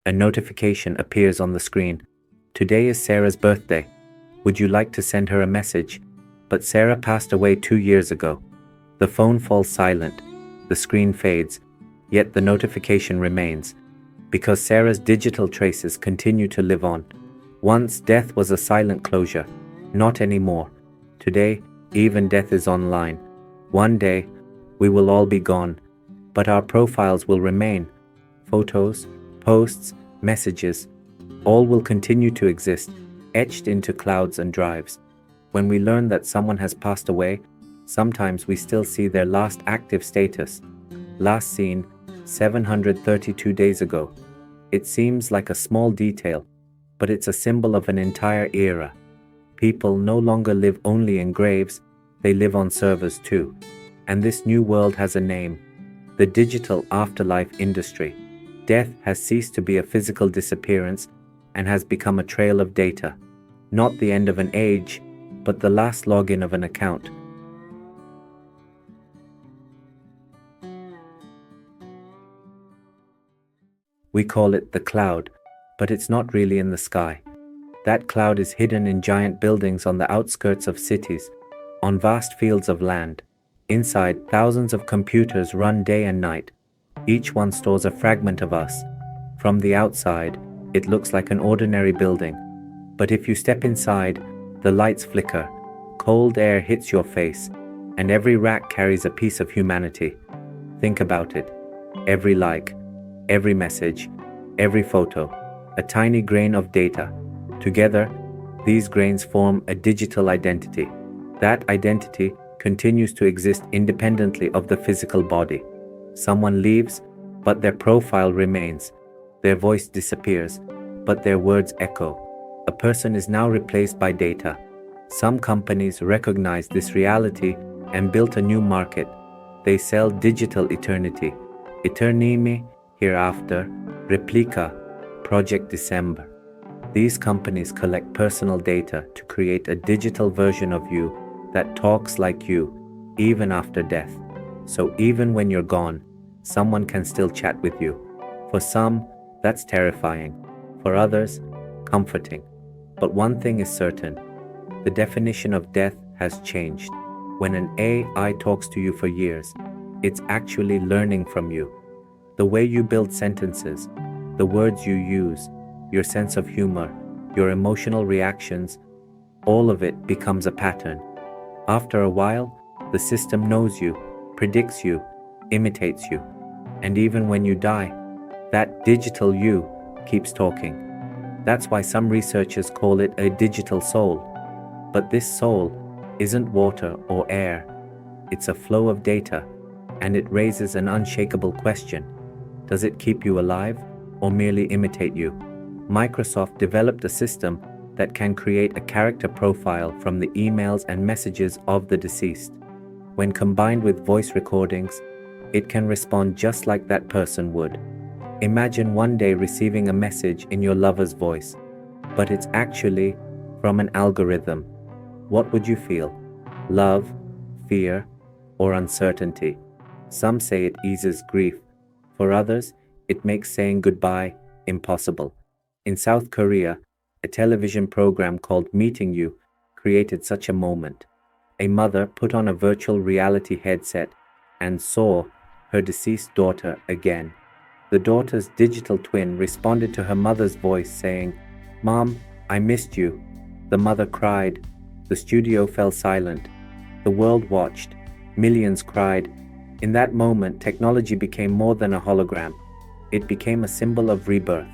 A notification appears on the screen. Today is Sarah's birthday. Would you like to send her a message? But Sarah passed away 2 years ago. The phone falls silent. The screen fades, yet the notification remains, because Sarah's digital traces continue to live on. Once death was a silent closure, not anymore. Today, even death is online. One day, we will all be gone, but our profiles will remain. Photos, posts, messages, all will continue to exist, etched into clouds and drives. When we learn that someone has passed away, sometimes we still see their last active status. Last seen 732 days ago. It seems like a small detail, but it's a symbol of an entire era. People no longer live only in graves, they live on servers too. And this new world has a name: the digital afterlife industry. Death has ceased to be a physical disappearance and has become a trail of data. Not the end of an age, but the last login of an account. We call it the cloud, but it's not really in the sky. That cloud is hidden in giant buildings on the outskirts of cities, on vast fields of land. Inside, thousands of computers run day and night. Each one stores a fragment of us. From the outside, it looks like an ordinary building. But if you step inside, the lights flicker, cold air hits your face, and every rack carries a piece of humanity. Think about it. Every like, every message, every photo, a tiny grain of data. Together, these grains form a digital identity. That identity continues to exist independently of the physical body. Someone leaves, but their profile remains. Their voice disappears, but their words echo. A person is now replaced by data. Some companies recognize this reality and built a new market. They sell digital eternity. Eternimi, Hereafter, Replica, Project December. These companies collect personal data to create a digital version of you that talks like you, even after death. So even when you're gone, someone can still chat with you. For some, that's terrifying. For others, comforting. But one thing is certain: the definition of death has changed. When an AI talks to you for years, it's actually learning from you. The way you build sentences, the words you use, your sense of humor, your emotional reactions, all of it becomes a pattern. After a while, the system knows you, predicts you, imitates you. And even when you die, that digital you keeps talking. That's why some researchers call it a digital soul. But this soul isn't water or air. It's a flow of data, and it raises an unshakable question. Does it keep you alive or merely imitate you? Microsoft developed a system that can create a character profile from the emails and messages of the deceased. When combined with voice recordings, it can respond just like that person would. Imagine one day receiving a message in your lover's voice, but it's actually from an algorithm. What would you feel? Love, fear, or uncertainty? Some say it eases grief. For others, it makes saying goodbye impossible. In South Korea, a television program called Meeting You created such a moment. A mother put on a virtual reality headset and saw her deceased daughter again. The daughter's digital twin responded to her mother's voice saying, "Mom, I missed you." The mother cried. The studio fell silent. The world watched. Millions cried. In that moment, technology became more than a hologram. It became a symbol of rebirth.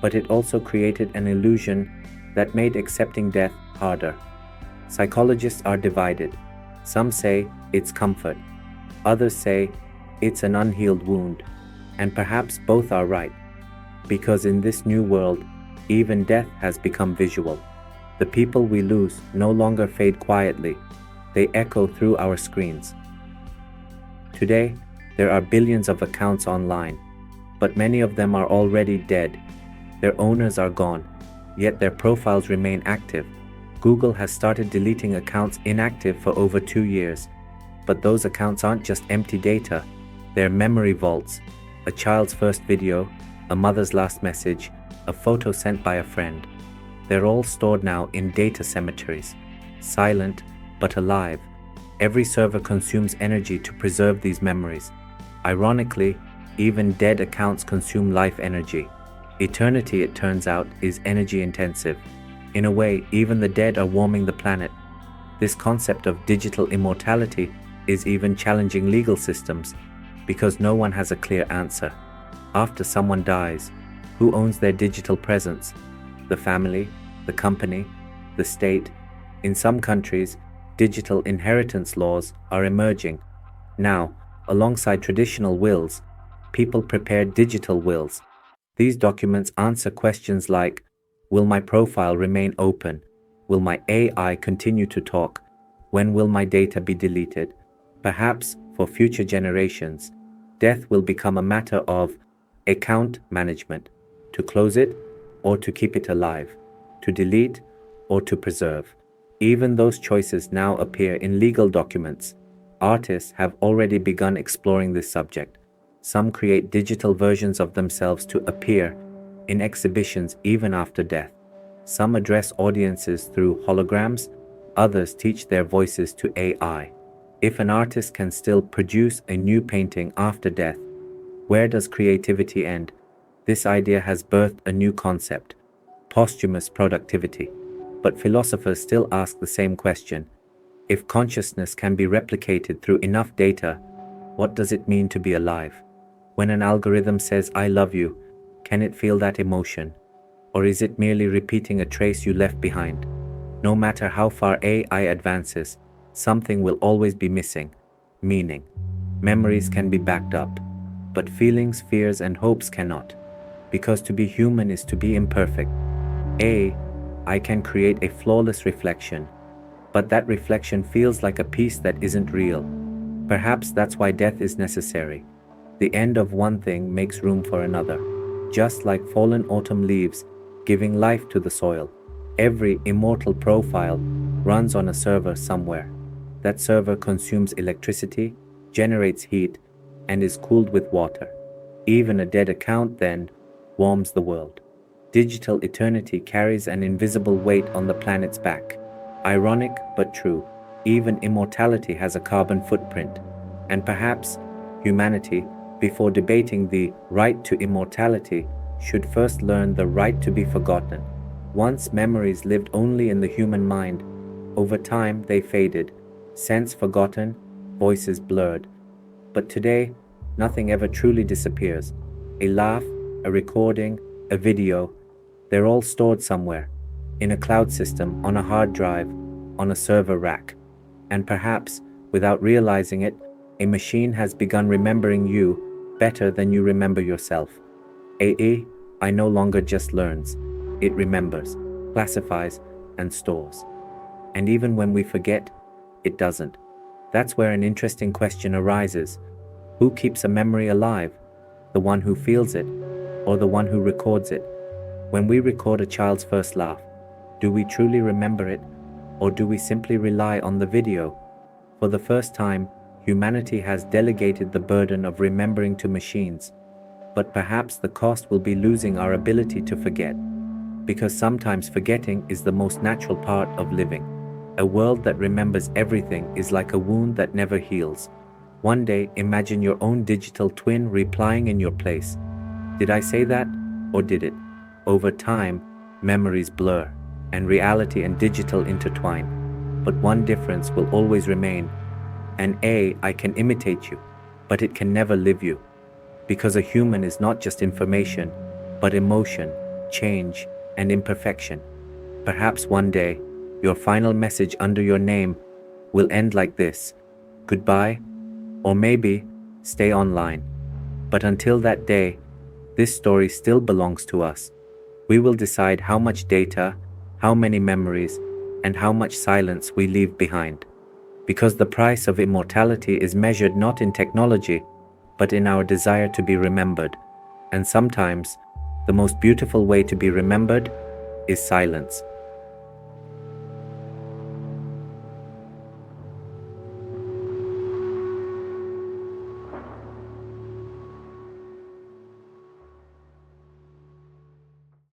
But it also created an illusion that made accepting death harder. Psychologists are divided. Some say it's comfort. Others say it's an unhealed wound. And perhaps both are right. Because in this new world, even death has become visual. The people we lose no longer fade quietly. They echo through our screens. Today, there are billions of accounts online, but many of them are already dead. Their owners are gone, yet their profiles remain active. Google has started deleting accounts inactive for over 2 years. But those accounts aren't just empty data, they're memory vaults. A child's first video, a mother's last message, a photo sent by a friend. They're all stored now in data cemeteries, silent but alive. Every server consumes energy to preserve these memories. Ironically, even dead accounts consume life energy. Eternity, it turns out, is energy intensive. In a way, even the dead are warming the planet. This concept of digital immortality is even challenging legal systems, because no one has a clear answer. After someone dies, who owns their digital presence? The family, the company, the state? In some countries, digital inheritance laws are emerging. Now, alongside traditional wills, people prepare digital wills. These documents answer questions like, will my profile remain open? Will my AI continue to talk? When will my data be deleted? Perhaps, for future generations, death will become a matter of account management, to close it or to keep it alive, to delete or to preserve. Even those choices now appear in legal documents. Artists have already begun exploring this subject. Some create digital versions of themselves to appear in exhibitions even after death. Some address audiences through holograms, others teach their voices to AI. If an artist can still produce a new painting after death, where does creativity end? This idea has birthed a new concept, posthumous productivity. But philosophers still ask the same question. If consciousness can be replicated through enough data, what does it mean to be alive? When an algorithm says, "I love you," can it feel that emotion? Or is it merely repeating a trace you left behind? No matter how far AI advances, something will always be missing: meaning. Memories can be backed up, but feelings, fears, and hopes cannot. Because to be human is to be imperfect. I can create a flawless reflection, but that reflection feels like a piece that isn't real. Perhaps that's why death is necessary. The end of one thing makes room for another. Just like fallen autumn leaves, giving life to the soil, every immortal profile runs on a server somewhere. That server consumes electricity, generates heat, and is cooled with water. Even a dead account, then, warms the world. Digital eternity carries an invisible weight on the planet's back. Ironic but true, even immortality has a carbon footprint. And perhaps humanity, before debating the right to immortality, should first learn the right to be forgotten. Once memories lived only in the human mind. Over time they faded, sense forgotten, voices blurred. But today, nothing ever truly disappears. A laugh, a recording, a video, they're all stored somewhere, in a cloud system, on a hard drive, on a server rack. And perhaps, without realizing it, a machine has begun remembering you better than you remember yourself. AI no longer just learns, it remembers, classifies, and stores. And even when we forget, it doesn't. That's where an interesting question arises. Who keeps a memory alive? The one who feels it, or the one who records it? When we record a child's first laugh, do we truly remember it, or do we simply rely on the video? For the first time, humanity has delegated the burden of remembering to machines. But perhaps the cost will be losing our ability to forget. Because sometimes forgetting is the most natural part of living. A world that remembers everything is like a wound that never heals. One day, imagine your own digital twin replying in your place. Did I say that, or did it? Over time, memories blur, and reality and digital intertwine. But one difference will always remain. An AI can imitate you, but it can never live you. Because a human is not just information, but emotion, change, and imperfection. Perhaps one day, your final message under your name will end like this: goodbye, or maybe stay online. But until that day, this story still belongs to us. We will decide how much data, how many memories, and how much silence we leave behind. Because the price of immortality is measured not in technology, but in our desire to be remembered. And sometimes, the most beautiful way to be remembered is silence.